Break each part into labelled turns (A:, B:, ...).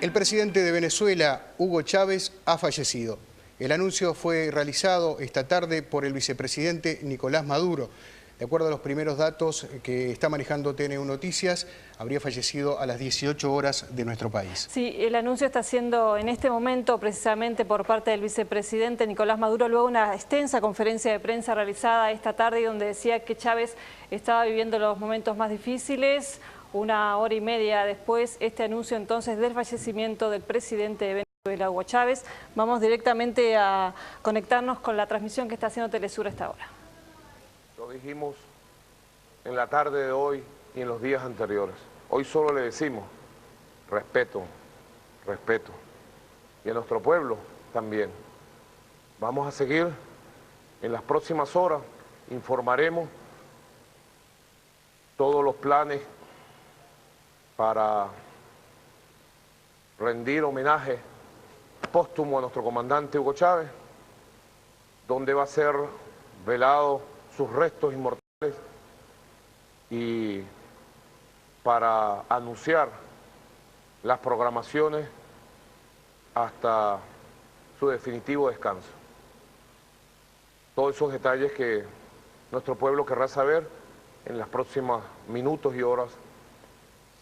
A: El presidente de Venezuela, Hugo Chávez, ha fallecido. El anuncio fue realizado esta tarde por el vicepresidente Nicolás Maduro. De acuerdo a los primeros datos que está manejando TN1 Noticias, habría fallecido a las 18 horas de nuestro país.
B: Sí, el anuncio está siendo en este momento precisamente por parte del vicepresidente Nicolás Maduro, luego una extensa conferencia de prensa realizada esta tarde donde decía que Chávez estaba viviendo los momentos más difíciles. Una hora y media después, este anuncio entonces del fallecimiento del presidente de Venezuela, Hugo Chávez. Vamos directamente a conectarnos con la transmisión que está haciendo Telesur a esta hora.
C: Lo dijimos en la tarde de hoy y en los días anteriores. Hoy solo le decimos respeto, respeto. Y a nuestro pueblo también. Vamos a seguir en las próximas horas, informaremos todos los planes para rendir homenaje póstumo a nuestro comandante Hugo Chávez, donde va a ser velado sus restos inmortales y para anunciar las programaciones hasta su definitivo descanso. Todos esos detalles que nuestro pueblo querrá saber en los próximos minutos y horas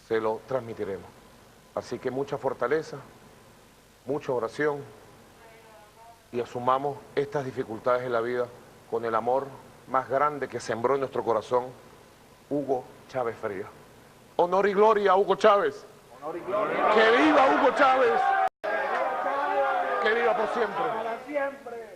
C: se lo transmitiremos. Así que mucha fortaleza, mucha oración y asumamos estas dificultades en la vida con el amor más grande que sembró en nuestro corazón Hugo Chávez Frías. Honor y gloria a Hugo Chávez. Honor y gloria. ¡Que viva Hugo Chávez! ¡Que viva por siempre! ¡Para siempre!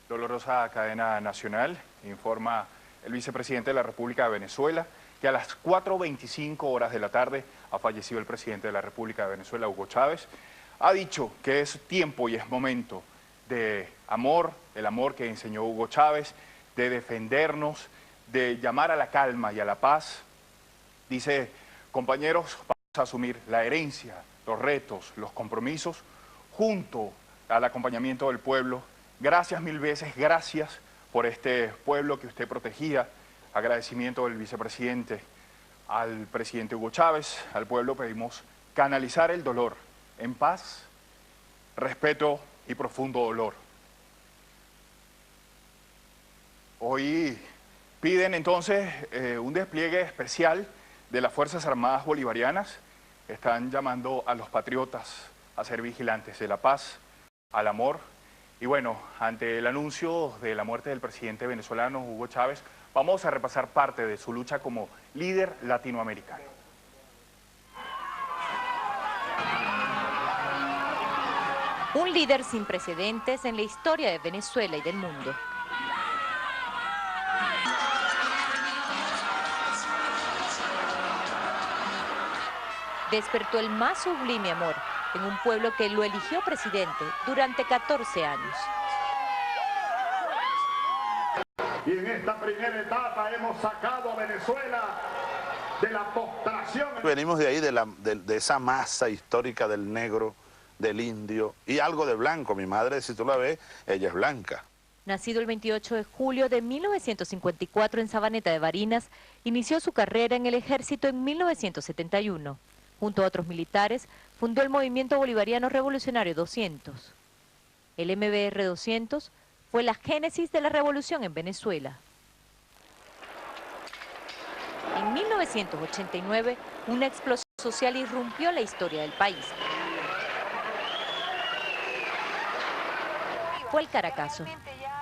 D: Dolorosa cadena nacional, informa el vicepresidente de la República de Venezuela que a las 4:25 horas de la tarde ha fallecido el presidente de la República de Venezuela, Hugo Chávez. Ha dicho que es tiempo y es momento de amor, el amor que enseñó Hugo Chávez, de defendernos, de llamar a la calma y a la paz. Dice, compañeros, vamos a asumir la herencia, los retos, los compromisos, junto al acompañamiento del pueblo. Gracias mil veces, gracias por este pueblo que usted protegía. Agradecimiento del vicepresidente al presidente Hugo Chávez. Al pueblo pedimos canalizar el dolor en paz, respeto y profundo dolor. Hoy piden entonces un despliegue especial de las Fuerzas Armadas Bolivarianas. Están llamando a los patriotas a ser vigilantes de la paz, al amor. Y bueno, ante el anuncio de la muerte del presidente venezolano Hugo Chávez, vamos a repasar parte de su lucha como líder latinoamericano.
E: Un líder sin precedentes en la historia de Venezuela y del mundo. Despertó el más sublime amor en un pueblo que lo eligió presidente durante 14 años.
F: Y en esta primera etapa hemos sacado a Venezuela de la postración.
G: Venimos de ahí, de esa masa histórica del negro, del indio y algo de blanco. Mi madre, si tú la ves, ella es blanca.
E: Nacido el 28 de julio de 1954 en Sabaneta de Barinas, inició su carrera en el ejército en 1971. Junto a otros militares, fundó el Movimiento Bolivariano Revolucionario 200. El MBR 200 fue la génesis de la revolución en Venezuela. En 1989, una explosión social irrumpió la historia del país. Fue el Caracazo.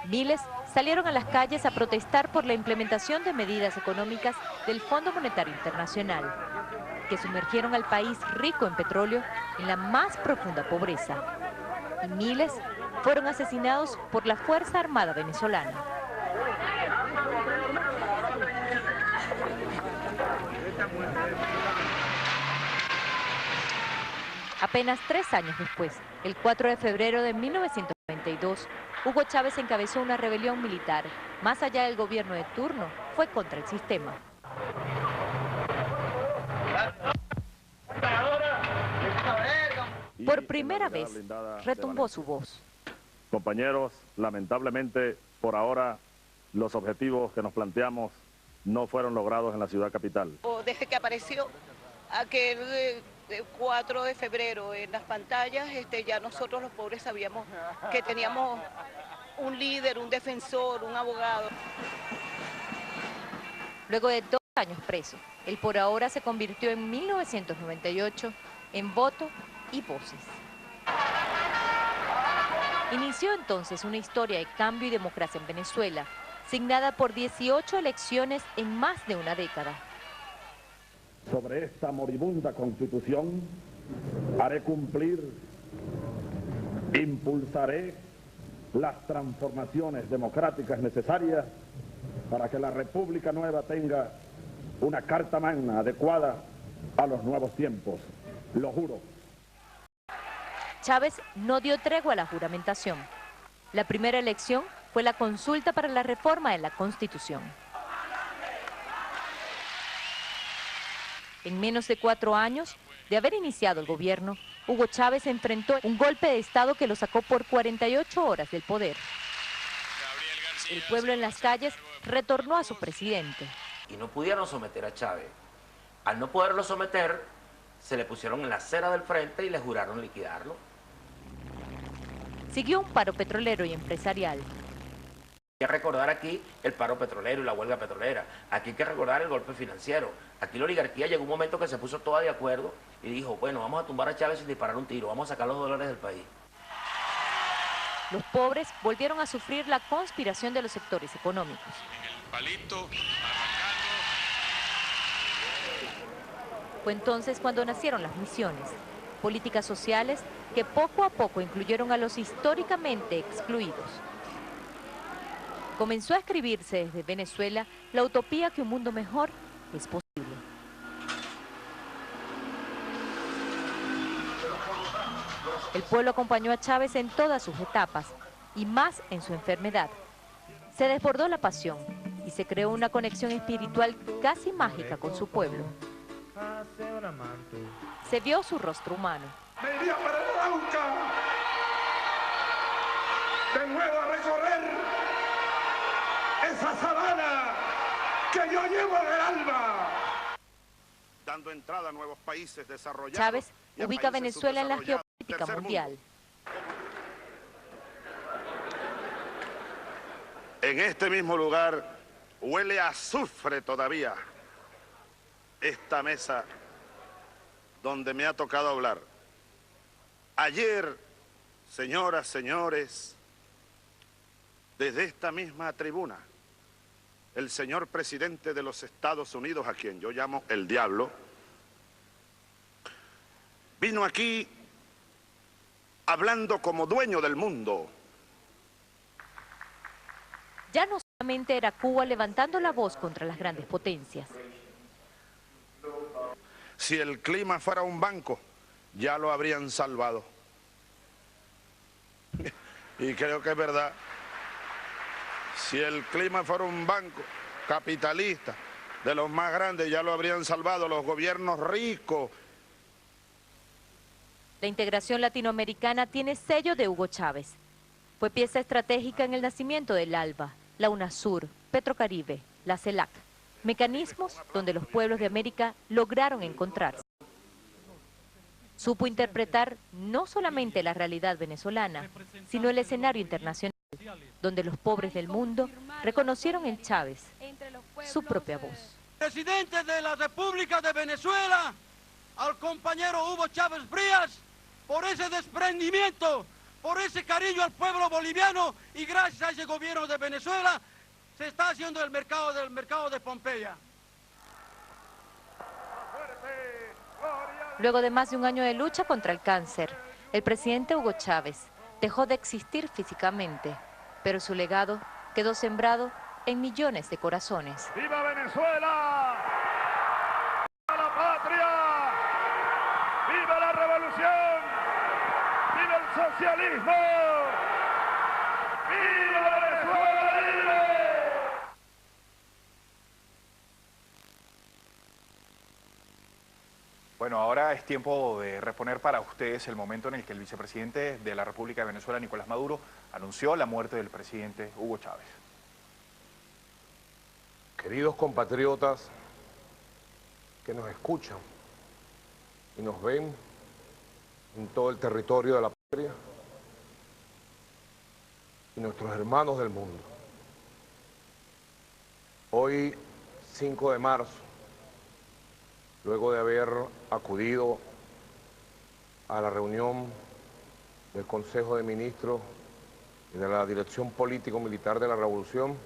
E: Miles salieron a las calles a protestar por la implementación de medidas económicas del Fondo Monetario Internacional, que sumergieron al país rico en petróleo en la más profunda pobreza. Y miles fueron asesinados por la Fuerza Armada venezolana. Apenas 3 años después, el 4 de febrero de 1992, Hugo Chávez encabezó una rebelión militar. Más allá del gobierno de turno, fue contra el sistema. Por primera vez, retumbó su voz.
F: Compañeros, lamentablemente, por ahora los objetivos que nos planteamos no fueron logrados en la ciudad capital.
H: Desde que apareció aquel 4 de febrero en las pantallas, ya nosotros los pobres sabíamos que teníamos un líder, un defensor, un abogado.
E: Luego de 2 años preso, el por ahora se convirtió en 1998 en voto y voces. Inició entonces una historia de cambio y democracia en Venezuela, signada por 18 elecciones en más de una década.
F: Sobre esta moribunda Constitución haré cumplir, impulsaré las transformaciones democráticas necesarias para que la República Nueva tenga una carta magna adecuada a los nuevos tiempos. Lo juro.
E: Chávez no dio tregua a la juramentación. La primera elección fue la consulta para la reforma de la Constitución. En menos de 4 años de haber iniciado el gobierno, Hugo Chávez enfrentó un golpe de Estado que lo sacó por 48 horas del poder. El pueblo en las calles retornó a su presidente.
I: Y no pudieron someter a Chávez. Al no poderlo someter, se le pusieron en la acera del frente y le juraron liquidarlo.
E: Siguió un paro petrolero y empresarial.
I: Hay que recordar aquí el paro petrolero y la huelga petrolera. Aquí hay que recordar el golpe financiero. Aquí la oligarquía llegó un momento que se puso toda de acuerdo y dijo, bueno, vamos a tumbar a Chávez sin disparar un tiro, vamos a sacar los dólares del país.
E: Los pobres volvieron a sufrir la conspiración de los sectores económicos. Fue entonces cuando nacieron las misiones, políticas sociales que poco a poco incluyeron a los históricamente excluidos. Comenzó a escribirse desde Venezuela la utopía que un mundo mejor es posible. El pueblo acompañó a Chávez en todas sus etapas y más en su enfermedad. Se desbordó la pasión y se creó una conexión espiritual casi mágica con su pueblo. Se vio su rostro humano.
F: Me iría para el Arauca, de nuevo a recorrer esa sabana que yo llevo en el alma. Dando entrada a nuevos países desarrollados.
E: Chávez ubica a Venezuela en la geopolítica mundial.
G: En este mismo lugar huele a azufre todavía esta mesa donde me ha tocado hablar. Ayer, señoras, señores, desde esta misma tribuna, el señor presidente de los Estados Unidos, a quien yo llamo el diablo, vino aquí hablando como dueño del mundo.
E: Ya no solamente era Cuba levantando la voz contra las grandes potencias.
G: Si el clima fuera un banco, ya lo habrían salvado. Y creo que es verdad. Si el clima fuera un banco capitalista, de los más grandes, ya lo habrían salvado los gobiernos ricos.
E: La integración latinoamericana tiene sello de Hugo Chávez. Fue pieza estratégica en el nacimiento del ALBA, la UNASUR, Petrocaribe, la CELAC, mecanismos donde los pueblos de América lograron encontrarse. Supo interpretar no solamente la realidad venezolana, sino el escenario internacional, donde los pobres del mundo reconocieron en Chávez su propia voz.
J: Presidente de la República de Venezuela, al compañero Hugo Chávez Frías, por ese desprendimiento, por ese cariño al pueblo boliviano, y gracias a ese gobierno de Venezuela se está haciendo el mercado de Pompeya.
E: Luego de más de un año de lucha contra el cáncer, el presidente Hugo Chávez dejó de existir físicamente, pero su legado quedó sembrado en millones de corazones.
F: ¡Viva Venezuela! ¡Viva la patria! ¡Viva la revolución! ¡Viva el socialismo! ¡Viva Venezuela libre!
D: Bueno, ahora es tiempo de reponer para ustedes el momento en el que el vicepresidente de la República de Venezuela, Nicolás Maduro, anunció la muerte del presidente Hugo Chávez.
C: Queridos compatriotas que nos escuchan y nos ven en todo el territorio de la patria y nuestros hermanos del mundo. Hoy, 5 de marzo, luego de haber acudido a la reunión del Consejo de Ministros y de la Dirección Político-Militar de la Revolución,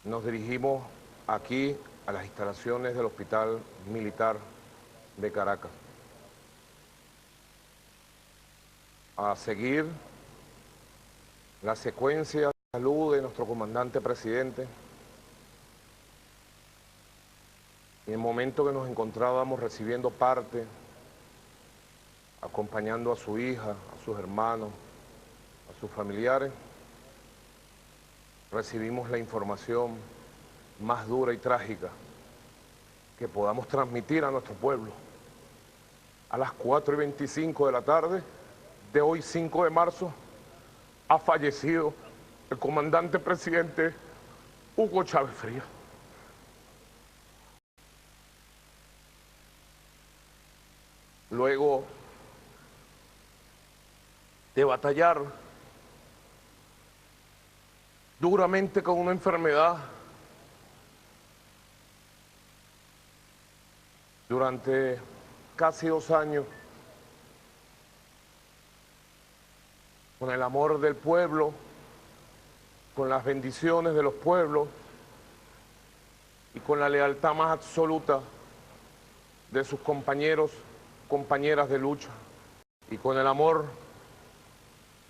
C: nos dirigimos aquí a las instalaciones del Hospital Militar de Caracas a seguir la secuencia de salud de nuestro comandante presidente. Y en el momento que nos encontrábamos recibiendo parte, acompañando a su hija, a sus hermanos, a sus familiares, recibimos la información más dura y trágica que podamos transmitir a nuestro pueblo. A las 4:25 de la tarde de hoy, 5 de marzo, ha fallecido el comandante presidente Hugo Chávez Frías. Luego de batallar duramente con una enfermedad durante casi 2 años, con el amor del pueblo, con las bendiciones de los pueblos y con la lealtad más absoluta de sus compañeros, compañeras de lucha, y con el amor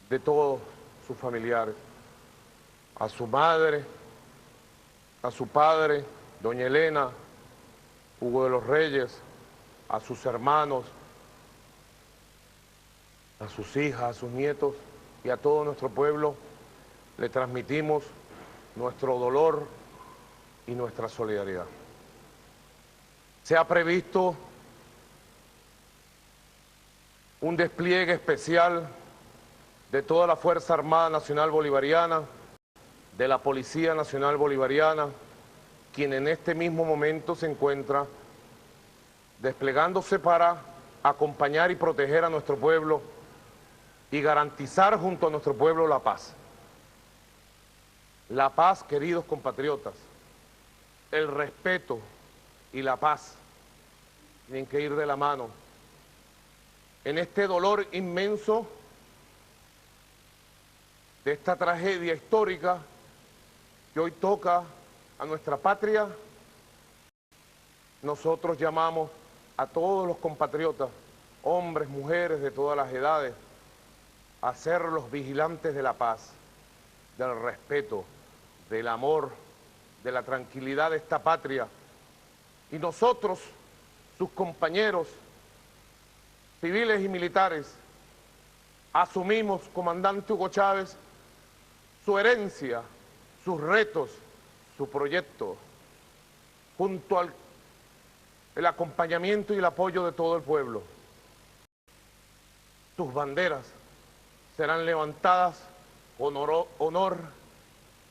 C: de todos sus familiares, a su madre, a su padre, doña Elena, Hugo de los Reyes, a sus hermanos, a sus hijas, a sus nietos y a todo nuestro pueblo, le transmitimos nuestro dolor y nuestra solidaridad. Se ha previsto un despliegue especial de toda la Fuerza Armada Nacional Bolivariana, de la Policía Nacional Bolivariana, quien en este mismo momento se encuentra desplegándose para acompañar y proteger a nuestro pueblo y garantizar junto a nuestro pueblo la paz. La paz, queridos compatriotas, el respeto y la paz tienen que ir de la mano. En este dolor inmenso de esta tragedia histórica que hoy toca a nuestra patria, nosotros llamamos a todos los compatriotas, hombres, mujeres de todas las edades, a ser los vigilantes de la paz, del respeto, del amor, de la tranquilidad de esta patria. Y nosotros, sus compañeros civiles y militares, asumimos, comandante Hugo Chávez, su herencia, sus retos, su proyecto, junto al el acompañamiento y el apoyo de todo el pueblo. Sus banderas serán levantadas con honor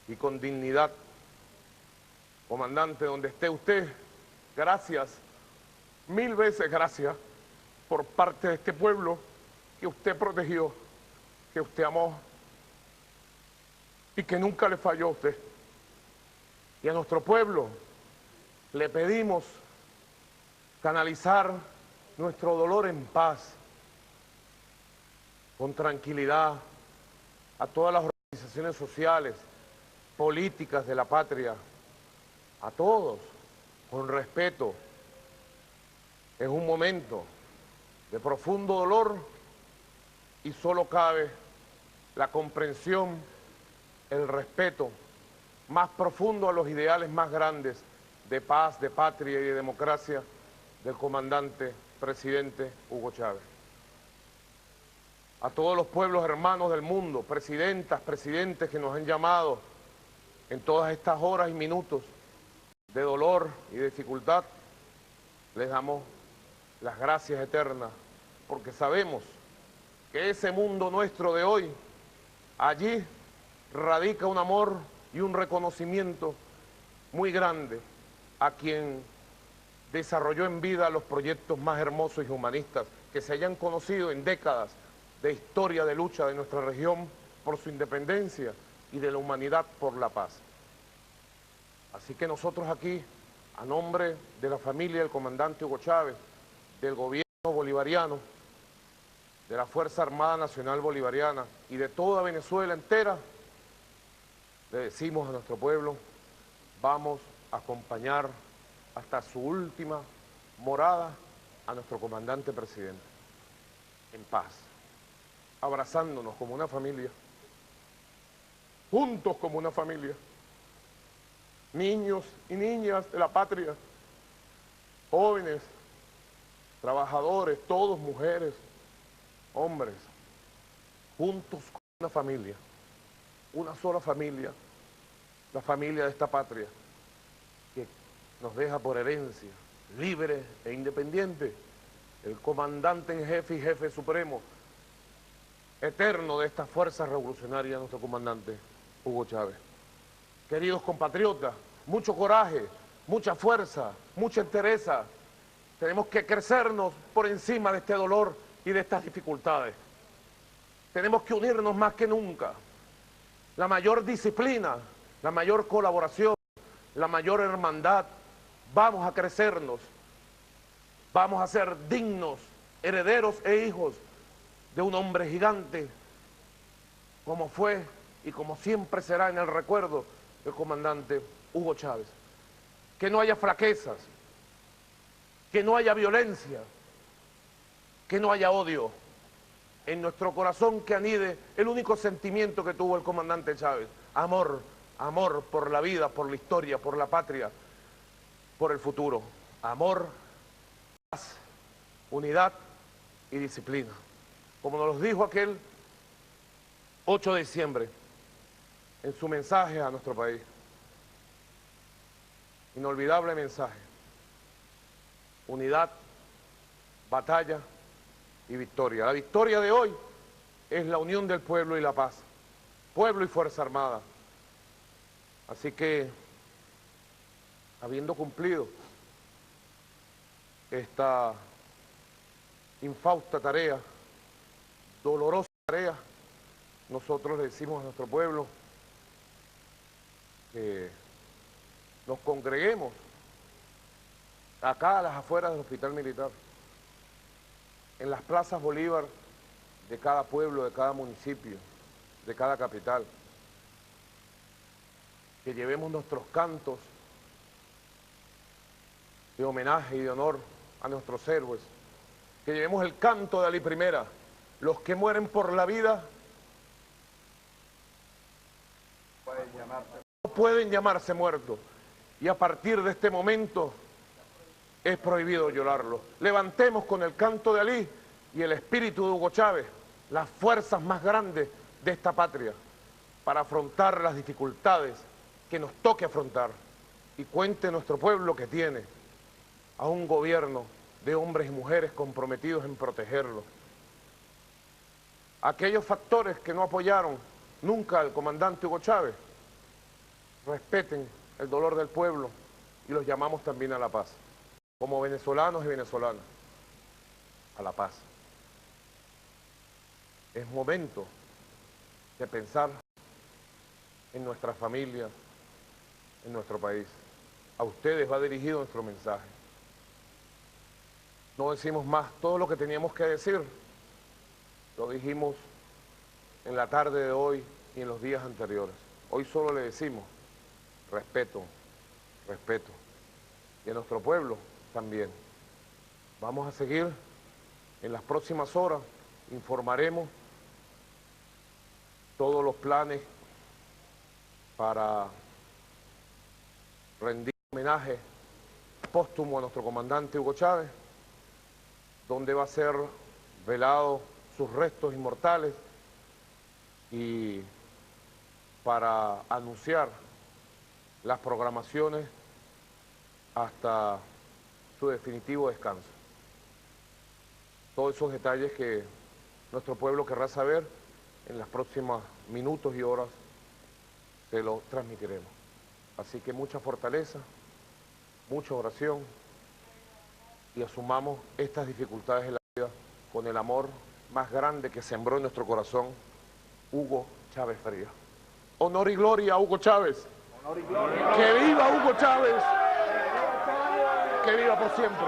C: y con dignidad. Comandante, donde esté usted, gracias, 1000 veces gracias por parte de este pueblo que usted protegió, que usted amó y que nunca le falló a usted. Y a nuestro pueblo le pedimos canalizar nuestro dolor en paz, con tranquilidad, a todas las organizaciones sociales, políticas de la patria, a todos, con respeto. Es un momento de profundo dolor y solo cabe la comprensión, el respeto más profundo a los ideales más grandes de paz, de patria y de democracia del comandante presidente Hugo Chávez. A todos los pueblos hermanos del mundo, presidentas, presidentes que nos han llamado en todas estas horas y minutos de dolor y dificultad, les damos las gracias eternas, porque sabemos que ese mundo nuestro de hoy, allí radica un amor y un reconocimiento muy grande a quien desarrolló en vida los proyectos más hermosos y humanistas que se hayan conocido en décadas de historia de lucha de nuestra región por su independencia y de la humanidad por la paz. Así que nosotros aquí, a nombre de la familia del comandante Hugo Chávez, del gobierno bolivariano, de la Fuerza Armada Nacional Bolivariana y de toda Venezuela entera, le decimos a nuestro pueblo, vamos a acompañar hasta su última morada a nuestro comandante presidente, en paz, abrazándonos como una familia, juntos como una familia, niños y niñas de la patria, jóvenes, trabajadores, todos mujeres, hombres, juntos como una familia, una sola familia, la familia de esta patria, que nos deja por herencia, libre e independiente, el comandante en jefe y jefe supremo, eterno de esta fuerza revolucionaria, nuestro comandante Hugo Chávez. Queridos compatriotas, mucho coraje, mucha fuerza, mucha entereza. Tenemos que crecernos por encima de este dolor y de estas dificultades. Tenemos que unirnos más que nunca. La mayor disciplina, la mayor colaboración, la mayor hermandad. Vamos a crecernos, vamos a ser dignos, herederos e hijos de un hombre gigante, como fue y como siempre será en el recuerdo del comandante Hugo Chávez. Que no haya flaquezas, que no haya violencia, que no haya odio. En nuestro corazón que anide el único sentimiento que tuvo el comandante Chávez, amor, amor por la vida, por la historia, por la patria, por el futuro. Amor, paz, unidad y disciplina. Como nos lo dijo aquel 8 de diciembre en su mensaje a nuestro país. Inolvidable mensaje. Unidad, batalla y victoria. La victoria de hoy es la unión del pueblo y la paz. Pueblo y Fuerza Armada. Así que, habiendo cumplido esta infausta tarea, dolorosa tarea, nosotros le decimos a nuestro pueblo que nos congreguemos acá a las afueras del Hospital Militar, en las plazas Bolívar de cada pueblo, de cada municipio, de cada capital, que llevemos nuestros cantos de homenaje y de honor a nuestros héroes, que llevemos el canto de Ali Primera, los que mueren por la vida no pueden llamarse muertos, y a partir de este momento es prohibido llorarlo. Levantemos con el canto de Ali y el espíritu de Hugo Chávez las fuerzas más grandes de esta patria para afrontar las dificultades que nos toque afrontar, y cuente nuestro pueblo que tiene a un gobierno de hombres y mujeres comprometidos en protegerlo. Aquellos factores que no apoyaron nunca al comandante Hugo Chávez, respeten el dolor del pueblo y los llamamos también a la paz, como venezolanos y venezolanas, a la paz. Es momento de pensar en nuestra familia, en nuestro país. A ustedes va dirigido nuestro mensaje. No decimos más, todo lo que teníamos que decir lo dijimos en la tarde de hoy y en los días anteriores. Hoy solo le decimos respeto, respeto. Y a nuestro pueblo también. Vamos a seguir en las próximas horas, informaremos todos los planes para rendir homenaje póstumo a nuestro comandante Hugo Chávez, donde va a ser velado sus restos inmortales, y para anunciar las programaciones hasta su definitivo descanso. Todos esos detalles que nuestro pueblo querrá saber, en los próximos minutos y horas se los transmitiremos. Así que mucha fortaleza, mucha oración y asumamos estas dificultades en la vida con el amor más grande que sembró en nuestro corazón Hugo Chávez Frías. Honor y gloria a Hugo Chávez. Honor y gloria. ¡Que viva Hugo Chávez! ¡Que viva por siempre!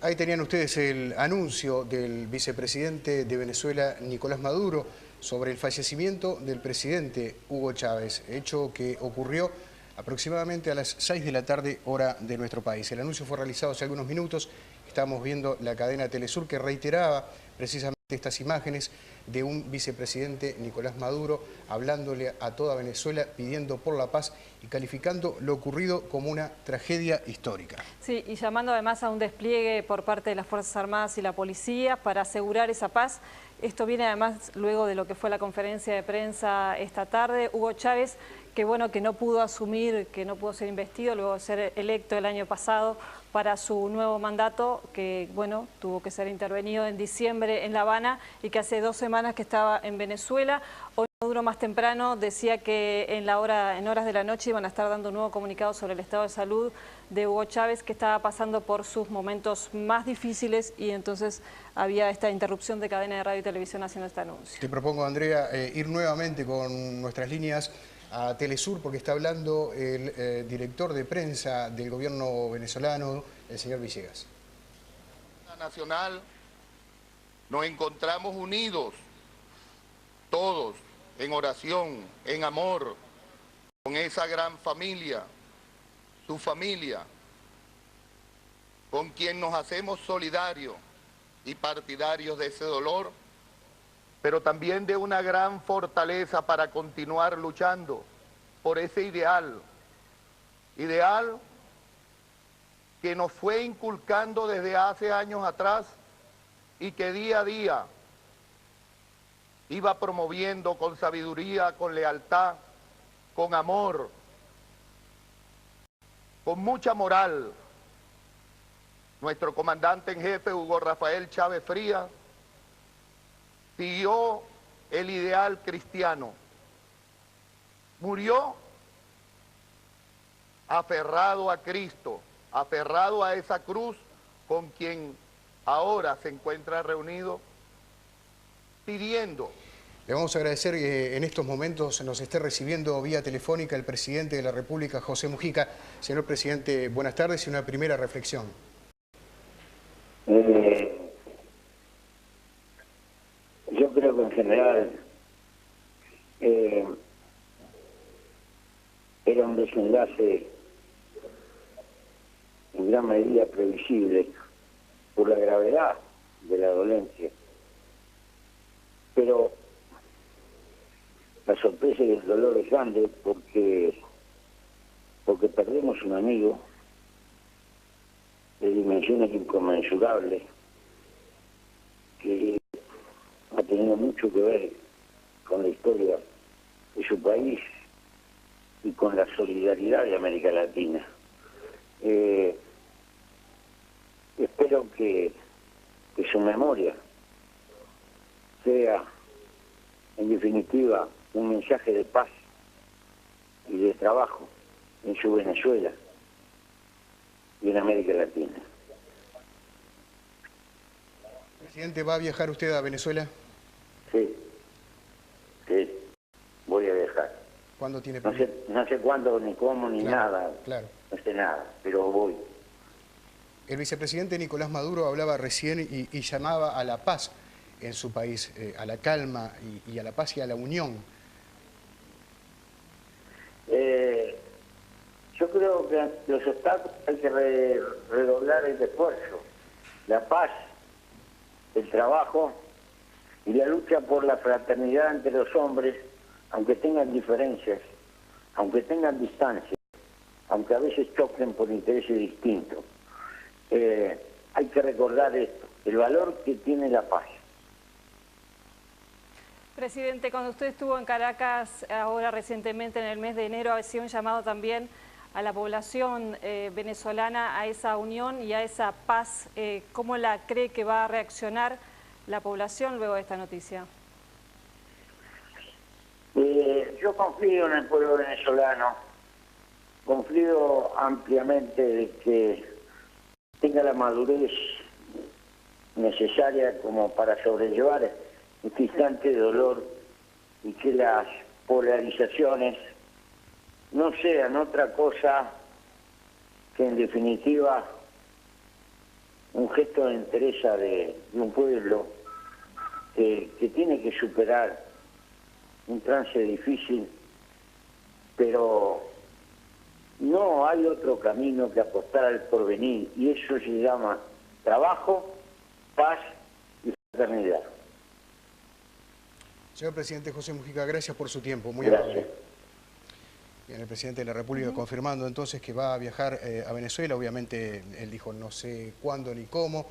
A: Ahí tenían ustedes el anuncio del vicepresidente de Venezuela, Nicolás Maduro, sobre el fallecimiento del presidente Hugo Chávez, hecho que ocurrió aproximadamente a las 6 de la tarde, hora de nuestro país. El anuncio fue realizado hace algunos minutos. Estamos viendo la cadena Telesur que reiteraba precisamente estas imágenes de un vicepresidente, Nicolás Maduro, hablándole a toda Venezuela, pidiendo por la paz y calificando lo ocurrido como una tragedia histórica.
B: Sí, y llamando además a un despliegue por parte de las Fuerzas Armadas y la policía para asegurar esa paz. Esto viene además luego de lo que fue la conferencia de prensa esta tarde. Hugo Chávez, que bueno, que no pudo asumir, que no pudo ser investido, luego de ser electo el año pasado para su nuevo mandato, que bueno, tuvo que ser intervenido en diciembre en La Habana y que hace 2 semanas que estaba en Venezuela. Hoy Maduro más temprano decía que en horas de la noche iban a estar dando un nuevo comunicado sobre el estado de salud de Hugo Chávez, que estaba pasando por sus momentos más difíciles, y entonces había esta interrupción de cadena de radio y televisión haciendo este anuncio.
A: Te propongo, Andrea, ir nuevamente con nuestras líneas a Telesur, porque está hablando el director de prensa del gobierno venezolano, el señor Villegas.
K: Nacional, nos encontramos unidos, todos, en oración, en amor, con esa gran familia, su familia, con quien nos hacemos solidarios y partidarios de ese dolor, pero también de una gran fortaleza para continuar luchando por ese ideal que nos fue inculcando desde hace años atrás y que día a día iba promoviendo con sabiduría, con lealtad, con amor, con mucha moral. Nuestro comandante en jefe, Hugo Rafael Chávez Frías, siguió el ideal cristiano. Murió aferrado a Cristo, aferrado a esa cruz con quien ahora se encuentra reunido, pidiendo.
A: Le vamos a agradecer que en estos momentos nos esté recibiendo vía telefónica el presidente de la República, José Mujica. Señor presidente, buenas tardes y una primera reflexión.
L: Yo creo que en general era un desenlace en gran medida previsible por la gravedad de la dolencia. Pero la sorpresa y el dolor es grande porque perdemos un amigo de dimensiones inconmensurables que ha tenido mucho que ver con la historia de su país y con la solidaridad de América Latina. Espero que su memoria sea, en definitiva, un mensaje de paz y de trabajo en su Venezuela y en América Latina.
A: Presidente, ¿va a viajar usted a Venezuela?
L: Sí, voy a viajar.
A: ¿Cuándo tiene
L: previsto? No sé cuándo, ni cómo, ni nada.
A: Claro.
L: No sé nada, pero voy.
A: El vicepresidente Nicolás Maduro hablaba recién y llamaba a la paz en su país, a la calma y a la paz y a la unión.
L: Yo creo que los obstáculos hay que redoblar el esfuerzo, la paz, el trabajo y la lucha por la fraternidad entre los hombres, aunque tengan diferencias, aunque tengan distancias, aunque a veces choquen por intereses distintos. Hay que recordar esto, el valor que tiene la paz.
B: Presidente, cuando usted estuvo en Caracas, ahora recientemente en el mes de enero, hacía un llamado también a la población venezolana, a esa unión y a esa paz. ¿Cómo la cree que va a reaccionar la población luego de esta noticia?
L: yo confío en el pueblo venezolano, confío ampliamente de que tenga la madurez necesaria como para sobrellevar este instante de dolor y que las polarizaciones no sean otra cosa que en definitiva un gesto de entereza de un pueblo que tiene que superar un trance difícil, pero no hay otro camino que apostar al porvenir, y eso se llama trabajo, paz y fraternidad.
A: Señor presidente José Mujica, gracias por su tiempo, muy
L: Gracias.
A: amable. Bien, el presidente de la República confirmando entonces que va a viajar a Venezuela. Obviamente él dijo no sé cuándo ni cómo.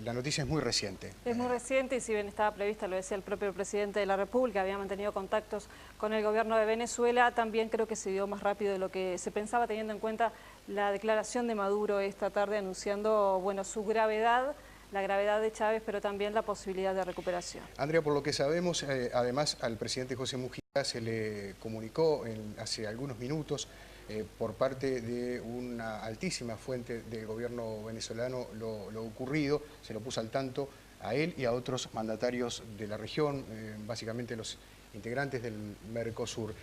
A: La noticia es muy reciente.
B: Es muy reciente y si bien estaba prevista, lo decía el propio presidente de la República, había mantenido contactos con el gobierno de Venezuela, también creo que se dio más rápido de lo que se pensaba, teniendo en cuenta la declaración de Maduro esta tarde anunciando, bueno, su gravedad, la gravedad de Chávez, pero también la posibilidad de recuperación.
A: Andrea, por lo que sabemos, además al presidente José Mujica se le comunicó hace algunos minutos por parte de una altísima fuente del gobierno venezolano lo ocurrido, se lo puso al tanto a él y a otros mandatarios de la región, básicamente los integrantes del Mercosur.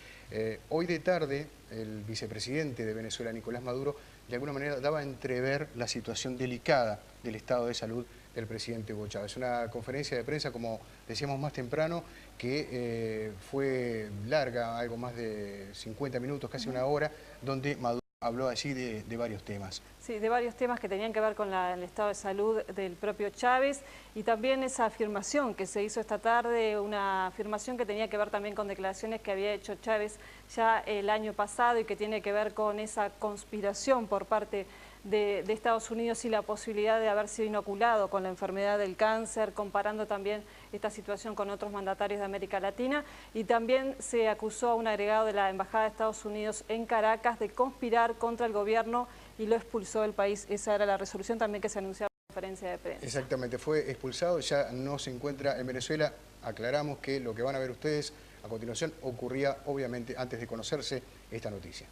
A: Hoy de tarde, el vicepresidente de Venezuela, Nicolás Maduro, de alguna manera daba a entrever la situación delicada del estado de salud del presidente Hugo Chávez. Una conferencia de prensa, como decíamos más temprano, que fue larga, algo más de 50 minutos, casi una hora, donde Maduro habló allí de varios temas.
B: Sí, de varios temas que tenían que ver con el estado de salud del propio Chávez y también esa afirmación que se hizo esta tarde, una afirmación que tenía que ver también con declaraciones que había hecho Chávez ya el año pasado y que tiene que ver con esa conspiración por parte de Estados Unidos y la posibilidad de haber sido inoculado con la enfermedad del cáncer, comparando también esta situación con otros mandatarios de América Latina, y también se acusó a un agregado de la Embajada de Estados Unidos en Caracas de conspirar contra el gobierno y lo expulsó del país. Esa era la resolución también que se anunció en la conferencia de prensa.
A: Exactamente, fue expulsado, ya no se encuentra en Venezuela. Aclaramos que lo que van a ver ustedes a continuación ocurría obviamente antes de conocerse esta noticia.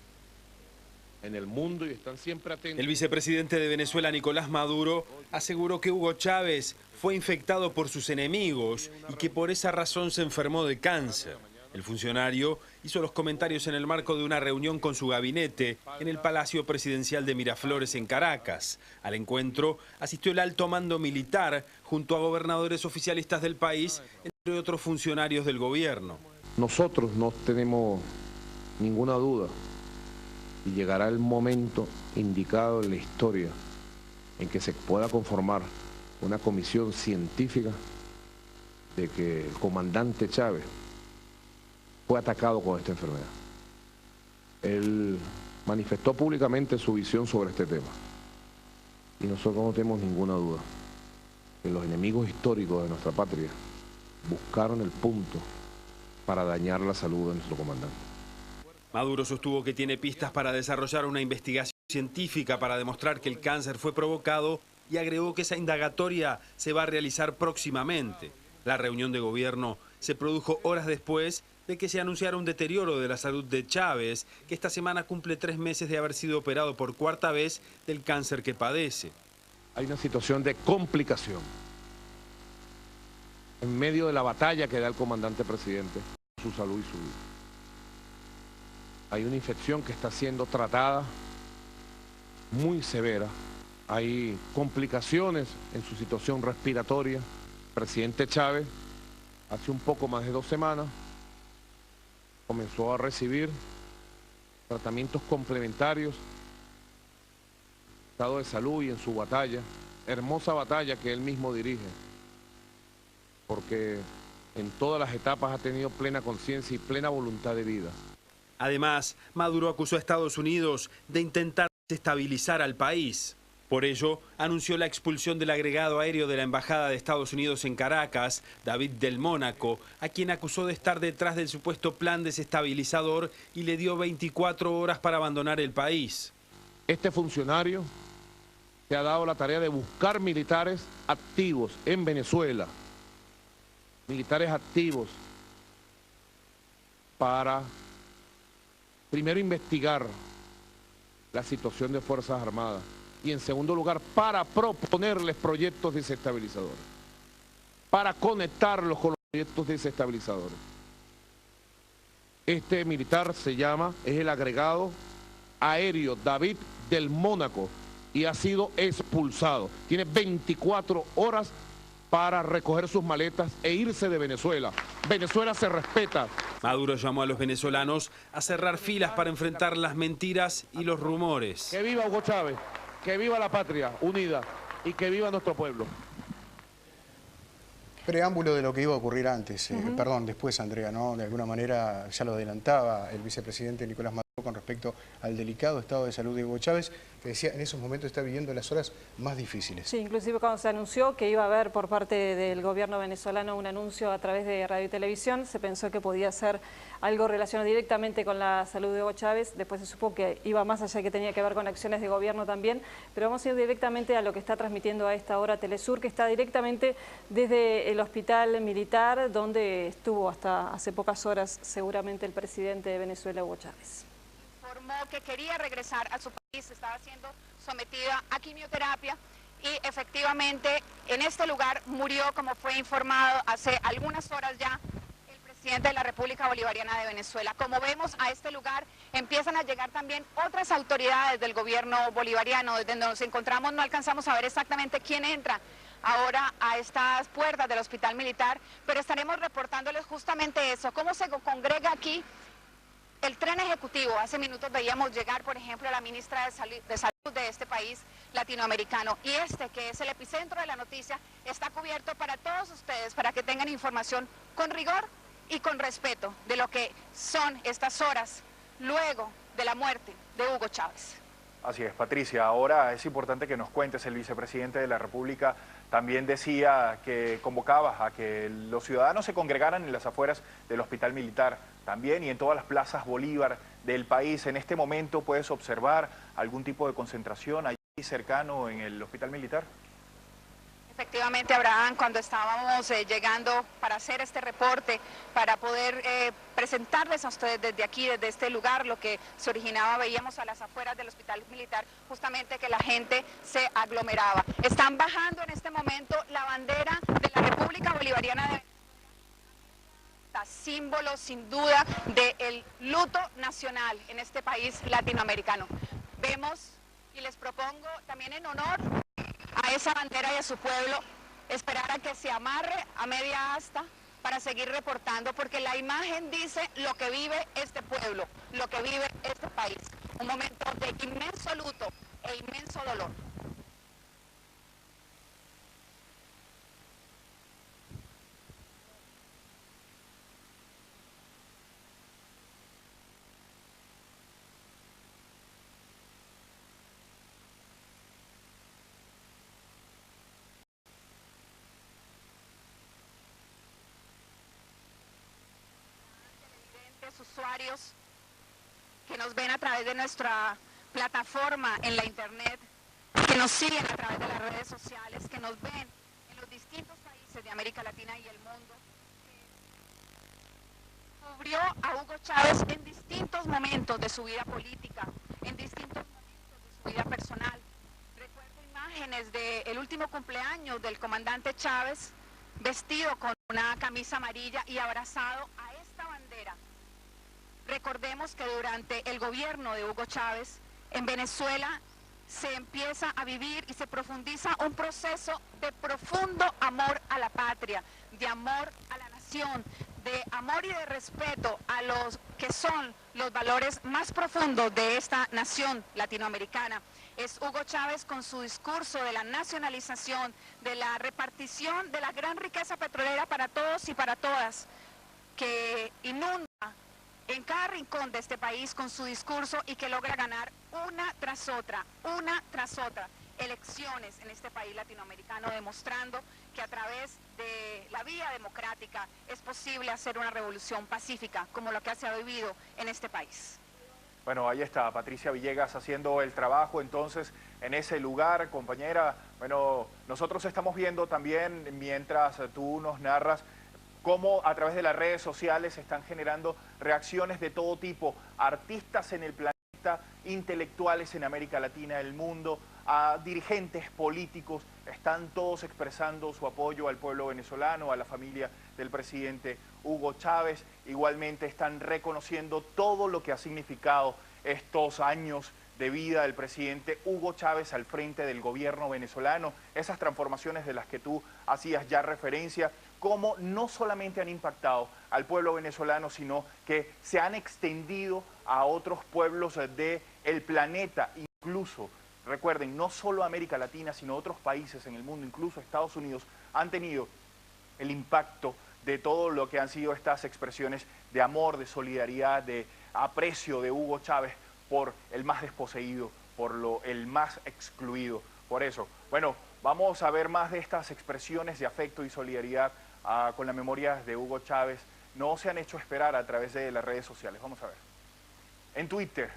M: En el mundo y están siempre atentos.
N: El vicepresidente de Venezuela, Nicolás Maduro, aseguró que Hugo Chávez fue infectado por sus enemigos y que por esa razón se enfermó de cáncer. El funcionario hizo los comentarios en el marco de una reunión con su gabinete en el Palacio Presidencial de Miraflores en Caracas. Al encuentro asistió el alto mando militar junto a gobernadores oficialistas del país, entre otros funcionarios del gobierno.
M: Nosotros no tenemos ninguna duda y llegará el momento indicado en la historia en que se pueda conformar una comisión científica de que el comandante Chávez fue atacado con esta enfermedad. Él manifestó públicamente su visión sobre este tema y nosotros no tenemos ninguna duda que los enemigos históricos de nuestra patria buscaron el punto para dañar la salud de nuestro comandante.
N: Maduro sostuvo que tiene pistas para desarrollar una investigación científica para demostrar que el cáncer fue provocado y agregó que esa indagatoria se va a realizar próximamente. La reunión de gobierno se produjo horas después de que se anunciara un deterioro de la salud de Chávez, que esta semana cumple 3 meses de haber sido operado por cuarta vez del cáncer que padece.
M: Hay una situación de complicación en medio de la batalla que da el comandante presidente, su salud y su vida. Hay una infección que está siendo tratada muy severa. Hay complicaciones en su situación respiratoria. El presidente Chávez, hace un poco más de 2 semanas, comenzó a recibir tratamientos complementarios, estado de salud y en su batalla, hermosa batalla que él mismo dirige, porque en todas las etapas ha tenido plena conciencia y plena voluntad de vida.
N: Además, Maduro acusó a Estados Unidos de intentar desestabilizar al país. Por ello, anunció la expulsión del agregado aéreo de la Embajada de Estados Unidos en Caracas, David del Mónaco, a quien acusó de estar detrás del supuesto plan desestabilizador y le dio 24 horas para abandonar el país.
M: Este funcionario se ha dado la tarea de buscar militares activos en Venezuela, militares activos para primero investigar la situación de Fuerzas Armadas y en segundo lugar para proponerles proyectos desestabilizadores, para conectarlos con los proyectos desestabilizadores. Este militar es el agregado aéreo David del Mónaco y ha sido expulsado. Tiene 24 horas para recoger sus maletas e irse de Venezuela. Venezuela se respeta.
N: Maduro llamó a los venezolanos a cerrar filas para enfrentar las mentiras y los rumores.
M: Que viva Hugo Chávez, que viva la patria unida y que viva nuestro pueblo.
A: Preámbulo de lo que iba a ocurrir antes, perdón, después, Andrea, ¿no? De alguna manera ya lo adelantaba el vicepresidente Nicolás Maduro con respecto al delicado estado de salud de Hugo Chávez, que decía en esos momentos está viviendo las horas más difíciles.
B: Sí, inclusive cuando se anunció que iba a haber por parte del gobierno venezolano un anuncio a través de radio y televisión, se pensó que podía ser algo relacionado directamente con la salud de Hugo Chávez, después se supo que iba más allá, que tenía que ver con acciones de gobierno también, pero vamos a ir directamente a lo que está transmitiendo a esta hora Telesur, que está directamente desde el hospital militar, donde estuvo hasta hace pocas horas seguramente el presidente de Venezuela, Hugo Chávez.
O: Informó que quería regresar a su país, estaba siendo sometida a quimioterapia y efectivamente en este lugar murió, como fue informado hace algunas horas ya, el presidente de la República Bolivariana de Venezuela. Como vemos, a este lugar empiezan a llegar también otras autoridades del gobierno bolivariano. Desde donde nos encontramos no alcanzamos a ver exactamente quién entra ahora a estas puertas del hospital militar, pero estaremos reportándoles justamente eso, cómo se congrega aquí el tren ejecutivo. Hace minutos veíamos llegar, por ejemplo, a la ministra de Salud de este país latinoamericano. Y este, que es el epicentro de la noticia, está cubierto para todos ustedes, para que tengan información con rigor y con respeto de lo que son estas horas luego de la muerte de Hugo Chávez.
D: Así es, Patricia. Ahora es importante que nos cuentes, el vicepresidente de la República también decía que convocaba a que los ciudadanos se congregaran en las afueras del hospital militar también y en todas las plazas Bolívar del país. En este momento puedes observar algún tipo de concentración allí cercano en el hospital militar.
O: Efectivamente, Abraham, cuando estábamos llegando para hacer este reporte, para poder presentarles a ustedes desde aquí, desde este lugar, lo que se originaba, veíamos a las afueras del hospital militar, justamente que la gente se aglomeraba. Están bajando en este momento la bandera de la República Bolivariana de Venezuela, símbolo sin duda del luto nacional en este país latinoamericano. Vemos y les propongo también en honor a esa bandera y a su pueblo, esperar a que se amarre a media asta para seguir reportando, porque la imagen dice lo que vive este pueblo, lo que vive este país. Un momento de inmenso luto e inmenso dolor. Usuarios que nos ven a través de nuestra plataforma en la internet, que nos siguen a través de las redes sociales, que nos ven en los distintos países de América Latina y el mundo. Cubrió a Hugo Chávez en distintos momentos de su vida política, en distintos momentos de su vida personal. Recuerdo imágenes del último cumpleaños del comandante Chávez, vestido con una camisa amarilla y abrazado a esta bandera. Recordemos que durante el gobierno de Hugo Chávez, en Venezuela se empieza a vivir y se profundiza un proceso de profundo amor a la patria, de amor a la nación, de amor y de respeto a los que son los valores más profundos de esta nación latinoamericana. Es Hugo Chávez con su discurso de la nacionalización, de la repartición de la gran riqueza petrolera para todos y para todas, que inunda en cada rincón de este país con su discurso y que logra ganar una tras otra elecciones en este país latinoamericano, demostrando que a través de la vía democrática es posible hacer una revolución pacífica como lo que se ha vivido en este país.
D: Bueno, ahí está Patricia Villegas haciendo el trabajo entonces en ese lugar, compañera. Bueno, nosotros estamos viendo también, mientras tú nos narras, cómo a través de las redes sociales se están generando reacciones de todo tipo, artistas en el planeta, intelectuales en América Latina, el mundo, a dirigentes políticos, están todos expresando su apoyo al pueblo venezolano, a la familia del presidente Hugo Chávez. Igualmente están reconociendo todo lo que ha significado estos años de vida del presidente Hugo Chávez al frente del gobierno venezolano, esas transformaciones de las que tú hacías ya referencia, cómo no solamente han impactado al pueblo venezolano, sino que se han extendido a otros pueblos del planeta, incluso, recuerden, no solo América Latina, sino otros países en el mundo, incluso Estados Unidos, han tenido el impacto de todo lo que han sido estas expresiones de amor, de solidaridad, de aprecio de Hugo Chávez por el más desposeído, por el más excluido. Por eso, bueno, vamos a ver más de estas expresiones de afecto y solidaridad con la memoria de Hugo Chávez. No se han hecho esperar a través de las redes sociales. Vamos a ver. En Twitter,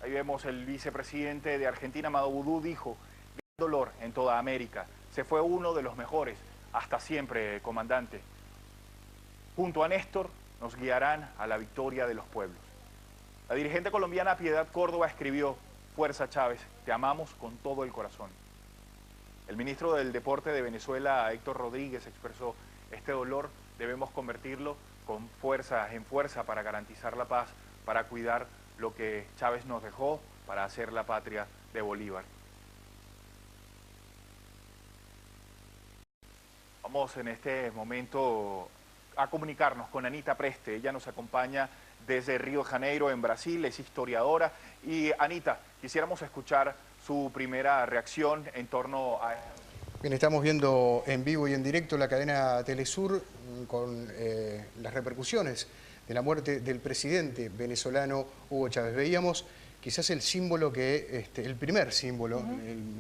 D: ahí vemos el vicepresidente de Argentina, Amado Boudou, dijo: gran dolor en toda América. Se fue uno de los mejores. Hasta siempre, comandante. Junto a Néstor, nos guiarán a la victoria de los pueblos. La dirigente colombiana Piedad Córdoba escribió: Fuerza Chávez, te amamos con todo el corazón. El ministro del Deporte de Venezuela, Héctor Rodríguez, expresó: este dolor debemos convertirlo en fuerza para garantizar la paz, para cuidar lo que Chávez nos dejó, para hacer la patria de Bolívar. Vamos en este momento a comunicarnos con Anita Preste. Ella nos acompaña desde Río de Janeiro, en Brasil, es historiadora. Y Anita, quisiéramos escuchar su primera reacción en torno a...
A: Bien, estamos viendo en vivo y en directo la cadena Telesur con las repercusiones de la muerte del presidente venezolano Hugo Chávez. Veíamos quizás el símbolo el primer símbolo,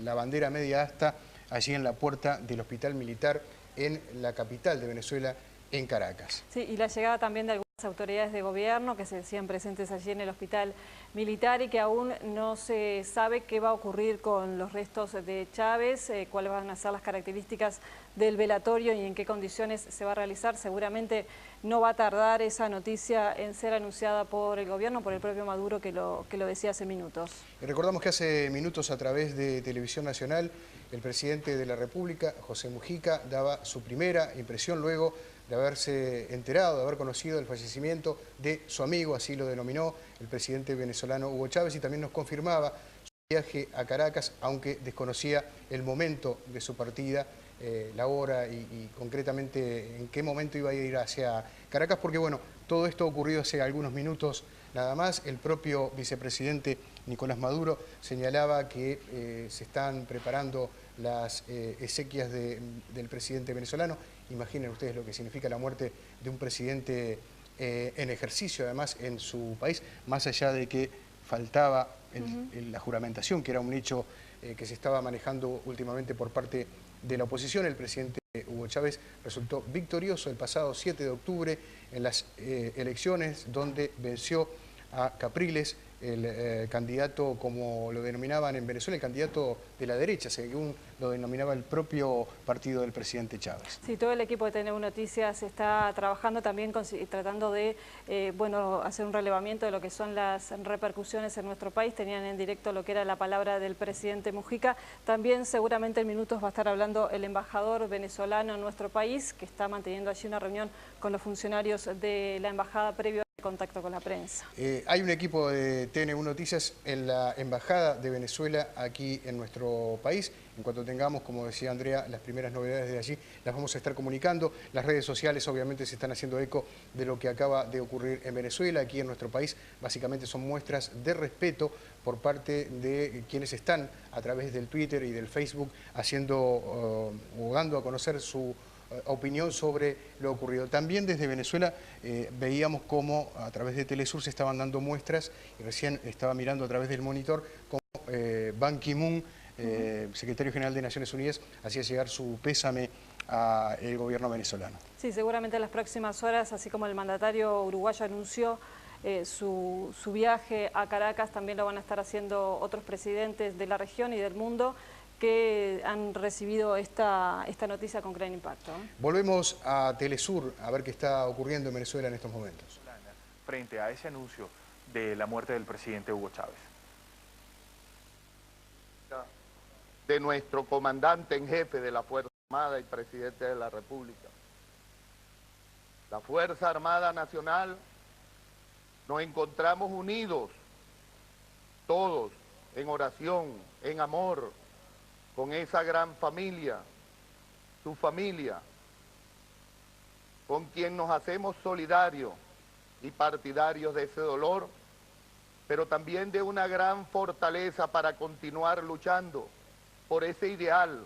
A: la bandera media asta, allí en la puerta del Hospital Militar en la capital de Venezuela, en Caracas.
B: Sí, y la llegada también de algunas autoridades de gobierno que se decían presentes allí en el Hospital Militar y que aún no se sabe qué va a ocurrir con los restos de Chávez, cuáles van a ser las características del velatorio y en qué condiciones se va a realizar. Seguramente no va a tardar esa noticia en ser anunciada por el gobierno, por el propio Maduro, que lo decía hace minutos.
A: Y recordamos que hace minutos a través de Televisión Nacional el presidente de la República, José Mujica, daba su primera impresión luego de haberse enterado, de haber conocido el fallecimiento de su amigo, así lo denominó el presidente venezolano Hugo Chávez, y también nos confirmaba su viaje a Caracas, aunque desconocía el momento de su partida, la hora y concretamente en qué momento iba a ir hacia Caracas, porque bueno, todo esto ha ocurrido hace algunos minutos nada más. El propio vicepresidente Nicolás Maduro señalaba que se están preparando las exequias del presidente venezolano. Imaginen ustedes lo que significa la muerte de un presidente en ejercicio, además, en su país, más allá de que faltaba la juramentación, que era un hecho que se estaba manejando últimamente por parte de la oposición. El presidente Hugo Chávez resultó victorioso el pasado 7 de octubre en las elecciones, donde venció a Capriles, el candidato, como lo denominaban en Venezuela, el candidato de la derecha, según lo denominaba el propio partido del presidente Chávez.
B: Sí, todo el equipo de TNU Noticias está trabajando también tratando de hacer un relevamiento de lo que son las repercusiones en nuestro país. Tenían en directo lo que era la palabra del presidente Mujica. También seguramente en minutos va a estar hablando el embajador venezolano en nuestro país, que está manteniendo allí una reunión con los funcionarios de la embajada previo al contacto con la prensa.
A: Hay un equipo de TNU Noticias en la embajada de Venezuela aquí en nuestro país. En cuanto tengamos, como decía Andrea, las primeras novedades de allí, las vamos a estar comunicando. Las redes sociales obviamente se están haciendo eco de lo que acaba de ocurrir en Venezuela. Aquí en nuestro país básicamente son muestras de respeto por parte de quienes están a través del Twitter y del Facebook haciendo o dando a conocer su opinión sobre lo ocurrido. También desde Venezuela veíamos cómo a través de Telesur se estaban dando muestras, y recién estaba mirando a través del monitor cómo Ban Ki-moon, secretario general de Naciones Unidas, hacía llegar su pésame al gobierno venezolano.
B: Sí, seguramente en las próximas horas, así como el mandatario uruguayo anunció su viaje a Caracas, también lo van a estar haciendo otros presidentes de la región y del mundo, que han recibido esta noticia con gran impacto.
A: Volvemos a Telesur a ver qué está ocurriendo en Venezuela en estos momentos.
D: Frente a ese anuncio de la muerte del presidente Hugo Chávez.
K: De nuestro comandante en jefe de la Fuerza Armada y presidente de la República. La Fuerza Armada Nacional, nos encontramos unidos, todos, en oración, en amor, con esa gran familia, su familia, con quien nos hacemos solidarios y partidarios de ese dolor, pero también de una gran fortaleza para continuar luchando por ese ideal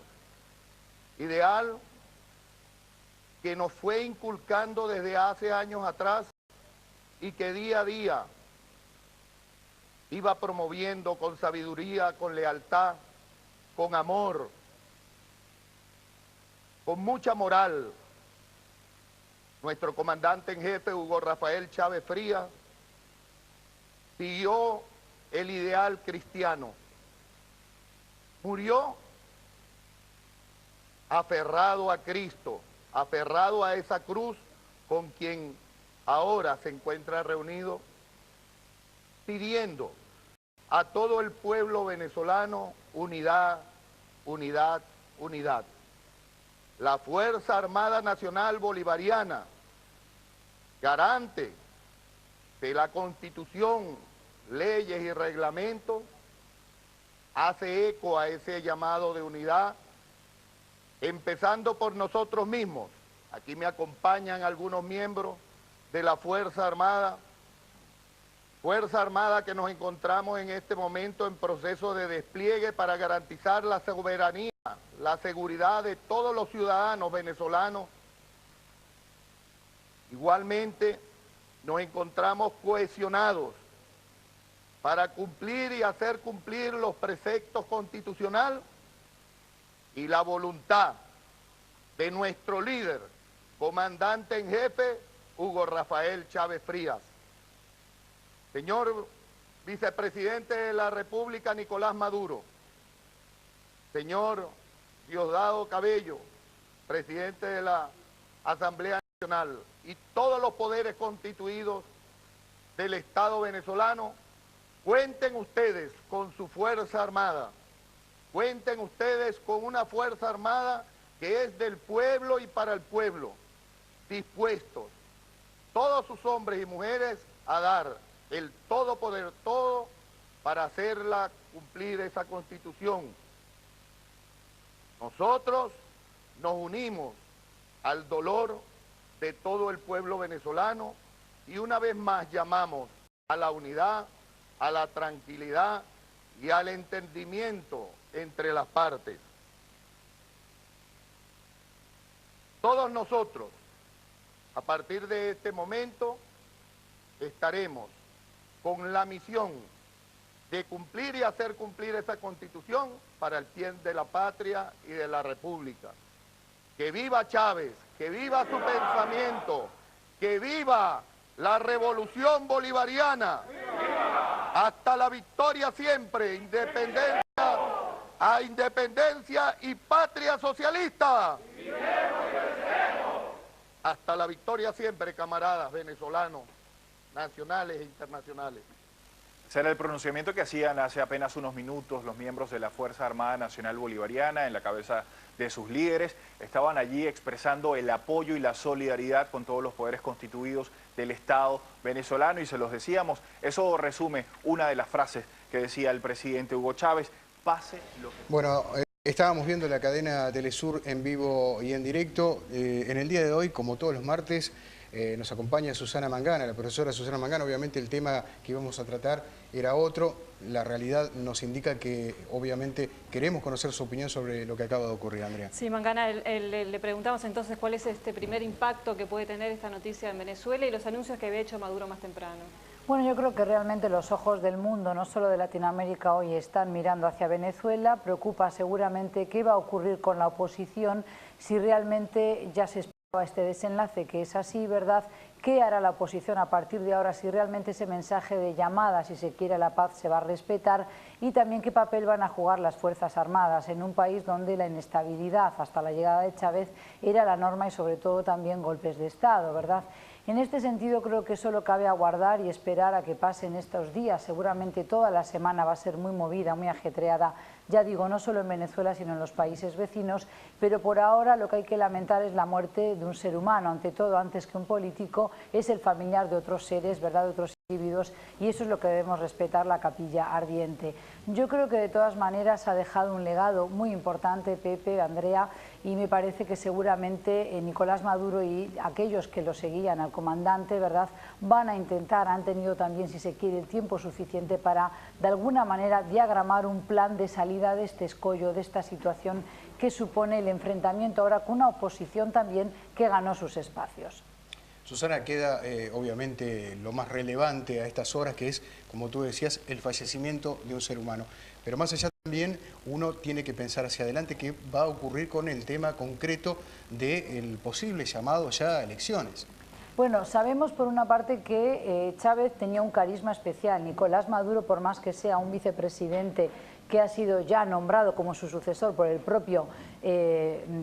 K: que nos fue inculcando desde hace años atrás y que día a día iba promoviendo con sabiduría, con lealtad, con amor, con mucha moral. Nuestro comandante en jefe, Hugo Rafael Chávez Frías, siguió el ideal cristiano. Murió aferrado a Cristo, aferrado a esa cruz con quien ahora se encuentra reunido, pidiendo a todo el pueblo venezolano unidad, unidad, unidad. La Fuerza Armada Nacional Bolivariana, garante de la Constitución, leyes y reglamentos, hace eco a ese llamado de unidad, empezando por nosotros mismos. Aquí me acompañan algunos miembros de la Fuerza Armada que nos encontramos en este momento en proceso de despliegue para garantizar la soberanía, la seguridad de todos los ciudadanos venezolanos. Igualmente nos encontramos cohesionados para cumplir y hacer cumplir los preceptos constitucionales y la voluntad de nuestro líder, comandante en jefe, Hugo Rafael Chávez Frías. Señor vicepresidente de la República, Nicolás Maduro. Señor Diosdado Cabello, presidente de la Asamblea Nacional, y todos los poderes constituidos del Estado venezolano, cuenten ustedes con su Fuerza Armada. Cuenten ustedes con una Fuerza Armada que es del pueblo y para el pueblo, dispuestos, todos sus hombres y mujeres, a dar el todo poder, todo, para hacerla cumplir esa Constitución. Nosotros nos unimos al dolor de todo el pueblo venezolano y una vez más llamamos a la unidad, a la tranquilidad y al entendimiento entre las partes. Todos nosotros, a partir de este momento, estaremos con la misión de cumplir y hacer cumplir esa Constitución para el bien de la patria y de la República. Que viva Chávez, que viva su pensamiento, que viva la revolución bolivariana. Hasta la victoria siempre, independencia y patria socialista. Hasta la victoria siempre, camaradas venezolanos, nacionales e internacionales.
D: Ese era el pronunciamiento que hacían hace apenas unos minutos los miembros de la Fuerza Armada Nacional Bolivariana en la cabeza de sus líderes. Estaban allí expresando el apoyo y la solidaridad con todos los poderes constituidos del Estado venezolano y se los decíamos, eso resume una de las frases que decía el presidente Hugo Chávez: pase lo que...
A: Bueno, estábamos viendo la cadena Telesur en vivo y en directo. En el día de hoy, como todos los martes, nos acompaña Susana Mangana, la profesora Susana Mangana. Obviamente el tema que íbamos a tratar era otro. La realidad nos indica que obviamente queremos conocer su opinión sobre lo que acaba de ocurrir, Andrea.
B: Sí, Mangana, le preguntamos entonces cuál es este primer impacto que puede tener esta noticia en Venezuela y los anuncios que había hecho Maduro más temprano.
P: Bueno, yo creo que realmente los ojos del mundo, no solo de Latinoamérica, hoy están mirando hacia Venezuela. Preocupa seguramente qué va a ocurrir con la oposición si realmente ya se este desenlace, que es así, ¿verdad? ¿Qué hará la oposición a partir de ahora si realmente ese mensaje de llamada, si se quiere, a la paz se va a respetar? Y también qué papel van a jugar las Fuerzas Armadas en un país donde la inestabilidad hasta la llegada de Chávez era la norma y sobre todo también golpes de Estado, ¿verdad? En este sentido creo que solo cabe aguardar y esperar a que pasen estos días. Seguramente toda la semana va a ser muy movida, muy ajetreada, ya digo, no solo en Venezuela sino en los países vecinos, pero por ahora lo que hay que lamentar es la muerte de un ser humano, ante todo, antes que un político, es el familiar de otros seres, ¿verdad?, de otros individuos, y eso es lo que debemos respetar, la capilla ardiente. Yo creo que de todas maneras ha dejado un legado muy importante, Pepe, Andrea, y me parece que seguramente Nicolás Maduro y aquellos que lo seguían al comandante, ¿verdad?, van a intentar, han tenido también, si se quiere, el tiempo suficiente para, de alguna manera, diagramar un plan de salida de este escollo, de esta situación que supone el enfrentamiento ahora con una oposición también que ganó sus espacios.
A: Susana, queda obviamente lo más relevante a estas horas, que es, como tú decías, el fallecimiento de un ser humano. Pero más allá también uno tiene que pensar hacia adelante qué va a ocurrir con el tema concreto del posible llamado ya a elecciones.
P: Bueno, sabemos por una parte que Chávez tenía un carisma especial. Nicolás Maduro, por más que sea un vicepresidente que ha sido ya nombrado como su sucesor por el propio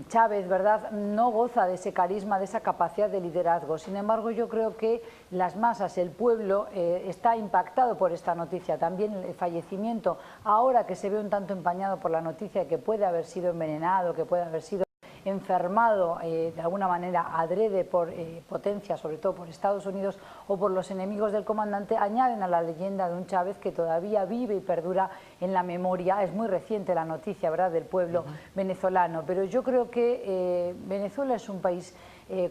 P: Chávez, ¿verdad?, no goza de ese carisma, de esa capacidad de liderazgo. Sin embargo, yo creo que las masas, el pueblo, está impactado por esta noticia. También el fallecimiento, ahora que se ve un tanto empañado por la noticia de que puede haber sido envenenado, que puede haber sido enfermado de alguna manera adrede por potencia, sobre todo por Estados Unidos o por los enemigos del comandante, añaden a la leyenda de un Chávez que todavía vive y perdura en la memoria. Es muy reciente la noticia, ¿verdad?, del pueblo venezolano, pero yo creo que Venezuela es un país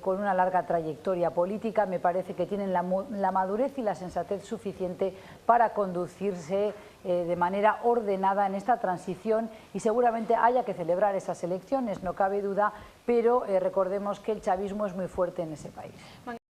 P: con una larga trayectoria política. Me parece que tienen la madurez y la sensatez suficiente para conducirse de manera ordenada en esta transición, y seguramente haya que celebrar esas elecciones, no cabe duda, pero recordemos que el chavismo es muy fuerte en ese país.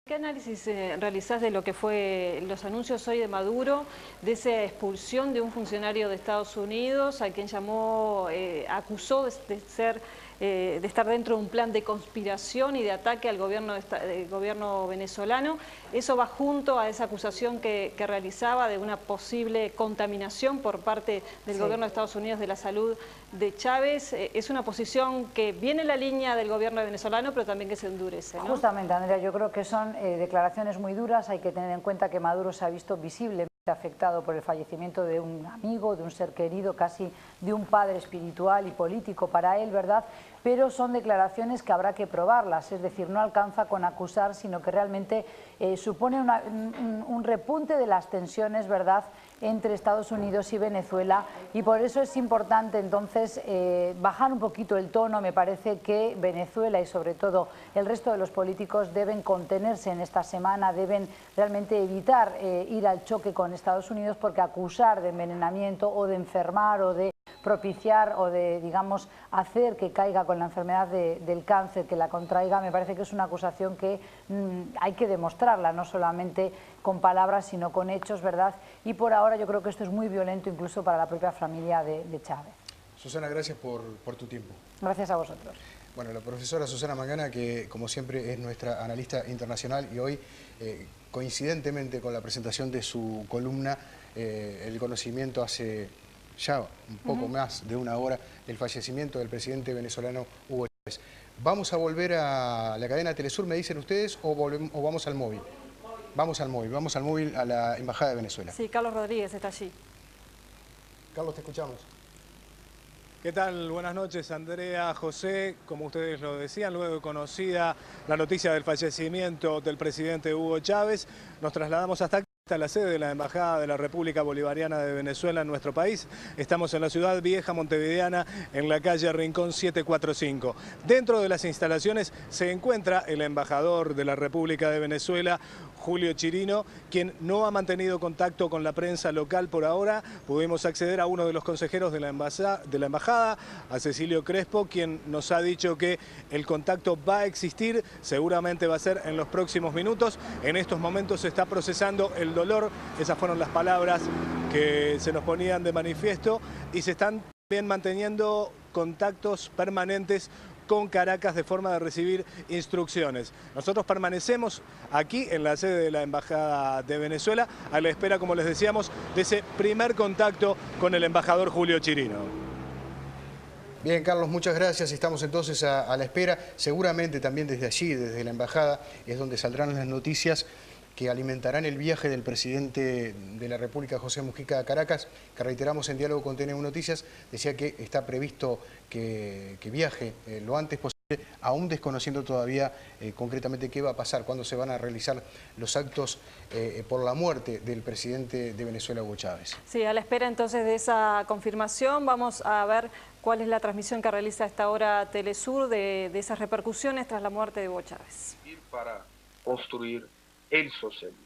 B: ¿Qué análisis realizás de lo que fue los anuncios hoy de Maduro, de esa expulsión de un funcionario de Estados Unidos, a quien llamó, acusó de estar dentro de un plan de conspiración y de ataque al gobierno venezolano? Eso va junto a esa acusación que realizaba de una posible contaminación por parte del gobierno de Estados Unidos de la salud de Chávez. Es una posición que viene en la línea del gobierno venezolano, pero también que se endurece, ¿no?
P: Justamente, Andrea, yo creo que son declaraciones muy duras. Hay que tener en cuenta que Maduro se ha visto visiblemente afectado por el fallecimiento de un amigo, de un ser querido, casi de un padre espiritual y político para él, ¿verdad? Pero son declaraciones que habrá que probarlas, es decir, no alcanza con acusar, sino que realmente supone un repunte de las tensiones, ¿verdad?, entre Estados Unidos y Venezuela, y por eso es importante entonces bajar un poquito el tono. Me parece que Venezuela y sobre todo el resto de los políticos deben contenerse en esta semana, deben realmente evitar ir al choque con Estados Unidos, porque acusar de envenenamiento o de enfermar o de propiciar o de, digamos, hacer que caiga con la enfermedad del cáncer, que la contraiga, me parece que es una acusación que hay que demostrarla, no solamente con palabras, sino con hechos, ¿verdad? Y por ahora yo creo que esto es muy violento incluso para la propia familia de Chávez.
A: Susana, gracias por tu tiempo.
P: Gracias a vosotros.
A: Bueno, la profesora Susana Mangana, que como siempre es nuestra analista internacional, y hoy, coincidentemente con la presentación de su columna, el conocimiento hace ya un poco más de una hora del fallecimiento del presidente venezolano Hugo Chávez. ¿Vamos a volver a la cadena Telesur, me dicen ustedes, o vamos al móvil? Vamos al móvil a la Embajada de Venezuela.
B: Sí, Carlos Rodríguez está allí.
A: Carlos, te escuchamos.
Q: ¿Qué tal? Buenas noches, Andrea, José. Como ustedes lo decían, luego de conocida la noticia del fallecimiento del presidente Hugo Chávez, nos trasladamos hasta aquí, hasta la sede de la Embajada de la República Bolivariana de Venezuela en nuestro país. Estamos en la ciudad vieja montevideana, en la calle Rincón 745. Dentro de las instalaciones se encuentra el embajador de la República de Venezuela, Julio Chirino, quien no ha mantenido contacto con la prensa local por ahora. Pudimos acceder a uno de los consejeros de la embajada, a Cecilio Crespo, quien nos ha dicho que el contacto va a existir, seguramente va a ser en los próximos minutos. En estos momentos se está procesando el dolor, esas fueron las palabras que se nos ponían de manifiesto, y se están también manteniendo contactos permanentes con Caracas de forma de recibir instrucciones. Nosotros permanecemos aquí en la sede de la Embajada de Venezuela a la espera, como les decíamos, de ese primer contacto con el embajador Julio Chirino.
A: Bien, Carlos, muchas gracias. Estamos entonces a la espera. Seguramente también desde allí, desde la Embajada, es donde saldrán las noticias que alimentarán el viaje del presidente de la República, José Mujica, a Caracas, que reiteramos en diálogo con TNU Noticias, decía que está previsto que viaje lo antes posible, aún desconociendo todavía concretamente qué va a pasar, cuándo se van a realizar los actos por la muerte del presidente de Venezuela, Hugo Chávez.
B: Sí, a la espera entonces de esa confirmación, vamos a ver cuál es la transmisión que realiza a esta hora Telesur de esas repercusiones tras la muerte de Hugo Chávez.
R: Para construir el socialismo.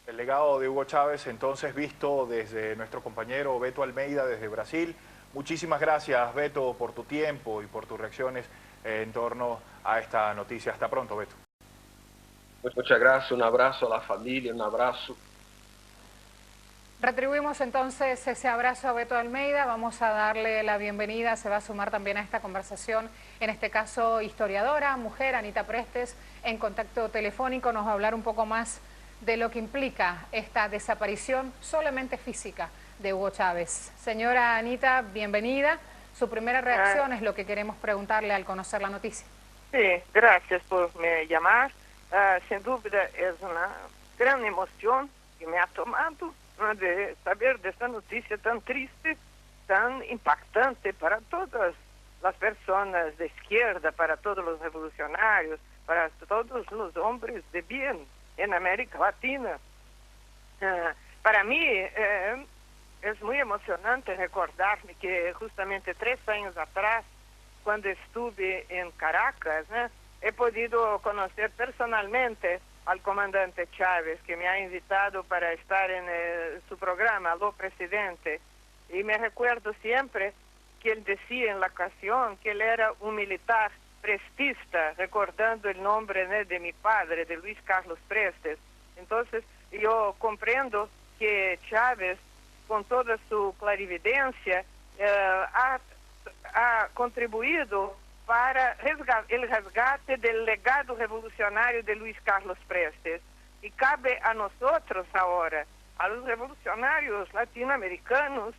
D: El legado de Hugo Chávez, entonces, visto desde nuestro compañero Beto Almeida desde Brasil. Muchísimas gracias, Beto, por tu tiempo y por tus reacciones en torno a esta noticia. Hasta pronto, Beto.
R: Muchas gracias, un abrazo a la familia, un abrazo.
O: Retribuimos entonces ese abrazo a Beto Almeida, vamos a darle la bienvenida, se va a sumar también a esta conversación, en este caso historiadora, mujer, Anita Prestes, en contacto telefónico, nos va a hablar un poco más de lo que implica esta desaparición solamente física de Hugo Chávez. Señora Anita, bienvenida, su primera reacción es lo que queremos preguntarle al conocer la noticia.
S: Sí, gracias por me llamar, sin duda es una gran emoción que me ha tomado de saber de esta noticia tan triste, tan impactante para todas las personas de izquierda, para todos los revolucionarios, para todos los hombres de bien en América Latina. Para mí es muy emocionante recordarme que justamente 3 años atrás, cuando estuve en Caracas, he podido conocer personalmente al comandante Chávez, que me ha invitado para estar en su programa, Aló Presidente, y me recuerdo siempre que él decía en la ocasión que él era un militar prestista, recordando el nombre de mi padre, de Luis Carlos Prestes. Entonces yo comprendo que Chávez, con toda su clarividencia, ha contribuido para el resgate del legado revolucionario de Luis Carlos Prestes. Y cabe a nosotros ahora, a los revolucionarios latinoamericanos,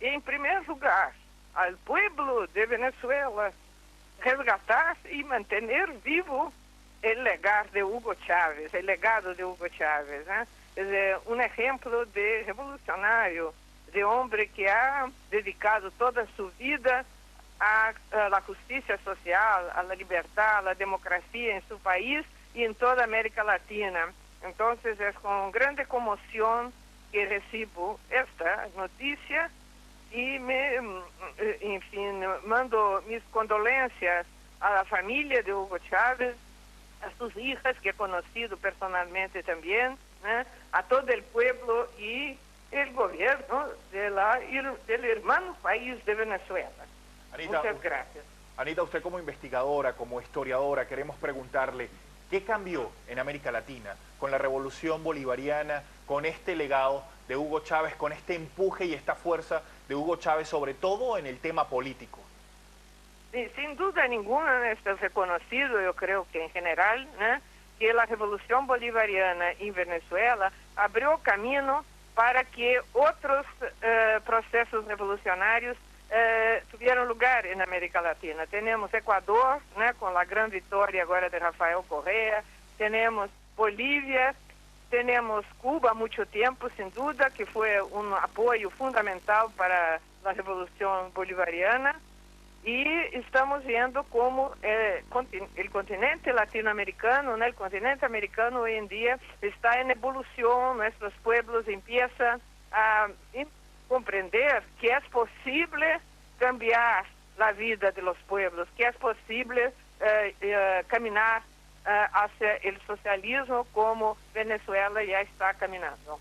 S: en primer lugar, al pueblo de Venezuela, resgatar y mantener vivo el legado de Hugo Chávez, Es un ejemplo de revolucionario, de hombre que ha dedicado toda su vida a la justicia social, a la libertad, a la democracia en su país y en toda América Latina. Entonces es con grande conmoción que recibo esta noticia y en fin, mando mis condolencias a la familia de Hugo Chávez, a sus hijas que he conocido personalmente también, a todo el pueblo y el gobierno del hermano país de Venezuela.
D: Anita,
S: muchas gracias.
D: Anita, usted como investigadora, como historiadora, queremos preguntarle, ¿qué cambió en América Latina con la revolución bolivariana, con este legado de Hugo Chávez, con este empuje y esta fuerza de Hugo Chávez, sobre todo en el tema político?
S: Sí, sin duda ninguna es reconocido, yo creo que en general, que la revolución bolivariana en Venezuela abrió camino para que otros procesos revolucionarios tuvieron lugar en América Latina. Tenemos Ecuador, con la gran victoria ahora de Rafael Correa, tenemos Bolivia, tenemos Cuba mucho tiempo, sin duda, que fue un apoyo fundamental para la revolución bolivariana, y estamos viendo cómo el continente latinoamericano, el continente americano hoy en día está en evolución, nuestros pueblos empiezan a comprender que es posible cambiar la vida de los pueblos, que es posible caminar hacia el socialismo como Venezuela ya está caminando.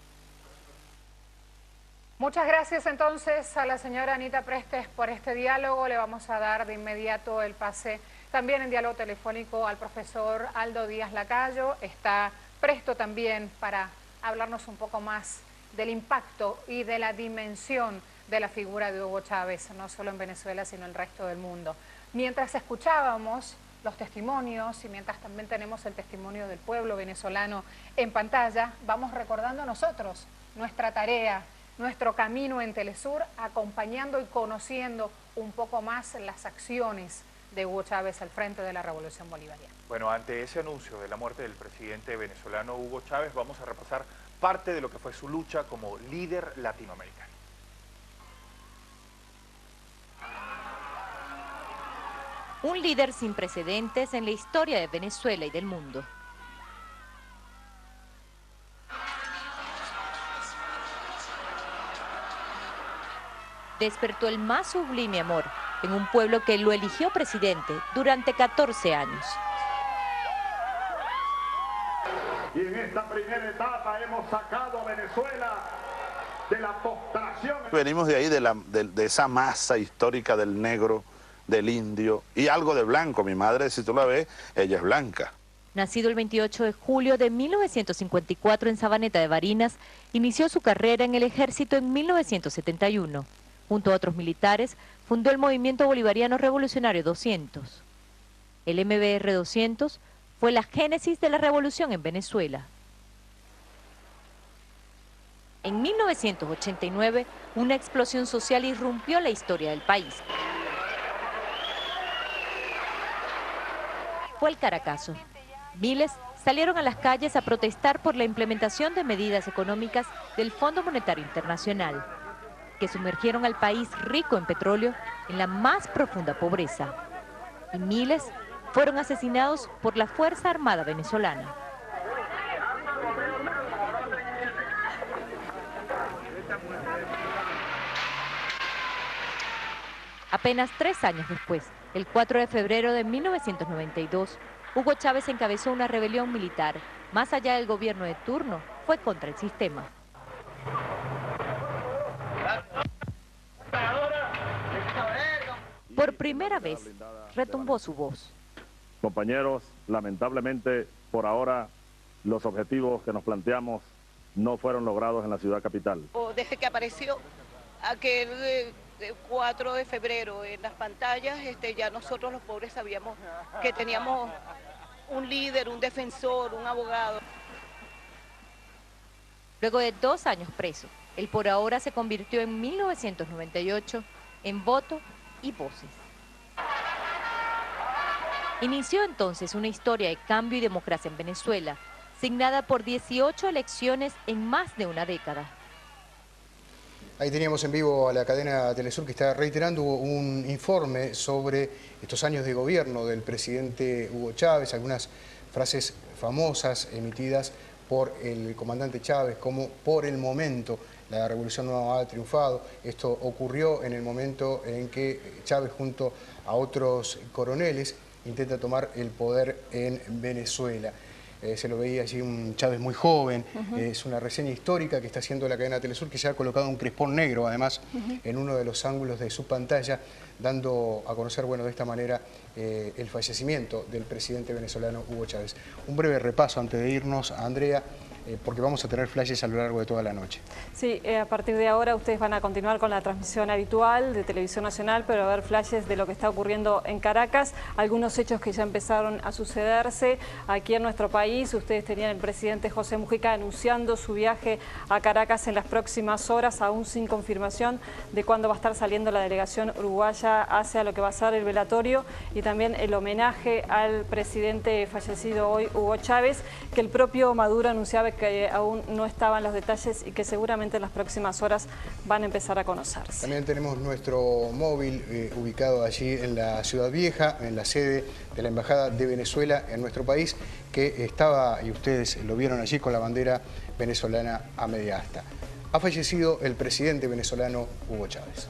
O: Muchas gracias entonces a la señora Anita Prestes por este diálogo. Le vamos a dar de inmediato el pase también en diálogo telefónico al profesor Aldo Díaz Lacayo. Está presto también para hablarnos un poco más
T: del impacto y de la dimensión de la figura de Hugo Chávez, no solo en Venezuela, sino en el resto del mundo. Mientras escuchábamos los testimonios y mientras también tenemos el testimonio del pueblo venezolano en pantalla, vamos recordando nosotros nuestra tarea, nuestro camino en Telesur, acompañando y conociendo un poco más las acciones de Hugo Chávez al frente de la Revolución Bolivariana.
D: Bueno, ante ese anuncio de la muerte del presidente venezolano Hugo Chávez, vamos a repasar parte de lo que fue su lucha como líder latinoamericano.
E: Un líder sin precedentes en la historia de Venezuela y del mundo. Despertó el más sublime amor en un pueblo que lo eligió presidente durante 14 años.
F: Y en esta primera etapa hemos sacado a Venezuela de la postración.
G: Venimos de ahí, de esa masa histórica del negro, del indio y algo de blanco. Mi madre, si tú la ves, ella es blanca.
E: Nacido el 28 de julio de 1954 en Sabaneta de Barinas, inició su carrera en el ejército en 1971. Junto a otros militares, fundó el Movimiento Bolivariano Revolucionario 200. El MBR 200 fue la génesis de la revolución en Venezuela. En 1989, una explosión social irrumpió la historia del país. Fue el Caracazo. Miles salieron a las calles a protestar por la implementación de medidas económicas del Fondo Monetario Internacional, que sumergieron al país rico en petróleo en la más profunda pobreza. Y miles fueron asesinados por la Fuerza Armada venezolana. Apenas 3 años después, el 4 de febrero de 1992, Hugo Chávez encabezó una rebelión militar. Más allá del gobierno de turno, fue contra el sistema. Por primera vez, retumbó su voz.
F: Compañeros, lamentablemente, por ahora, los objetivos que nos planteamos no fueron logrados en la ciudad capital.
H: Desde que apareció aquel 4 de febrero en las pantallas, ya nosotros los pobres sabíamos que teníamos un líder, un defensor, un abogado.
E: Luego de 2 años preso, el por ahora se convirtió en 1998 en voto y voces. Inició entonces una historia de cambio y democracia en Venezuela, signada por 18 elecciones en más de una década.
A: Ahí teníamos en vivo a la cadena Telesur que está reiterando un informe sobre estos años de gobierno del presidente Hugo Chávez, algunas frases famosas emitidas por el comandante Chávez, como por el momento la revolución no ha triunfado. Esto ocurrió en el momento en que Chávez junto a otros coroneles intenta tomar el poder en Venezuela. Se lo veía allí un Chávez muy joven. Es una reseña histórica que está haciendo la cadena Telesur, que se ha colocado un crespón negro, además, en uno de los ángulos de su pantalla, dando a conocer, bueno, de esta manera, el fallecimiento del presidente venezolano Hugo Chávez. Un breve repaso antes de irnos, Andrea, porque vamos a tener flashes a lo largo de toda la noche.
B: Sí, a partir de ahora ustedes van a continuar con la transmisión habitual de Televisión Nacional, pero a ver flashes de lo que está ocurriendo en Caracas, algunos hechos que ya empezaron a sucederse aquí en nuestro país. Ustedes tenían el presidente José Mujica anunciando su viaje a Caracas en las próximas horas, aún sin confirmación de cuándo va a estar saliendo la delegación uruguaya hacia lo que va a ser el velatorio y también el homenaje al presidente fallecido hoy, Hugo Chávez, que el propio Maduro anunciaba que aún no estaban los detalles y que seguramente en las próximas horas van a empezar a conocerse.
A: También tenemos nuestro móvil ubicado allí en la Ciudad Vieja, en la sede de la Embajada de Venezuela en nuestro país, que estaba, y ustedes lo vieron allí, con la bandera venezolana a media asta. Ha fallecido el presidente venezolano Hugo Chávez.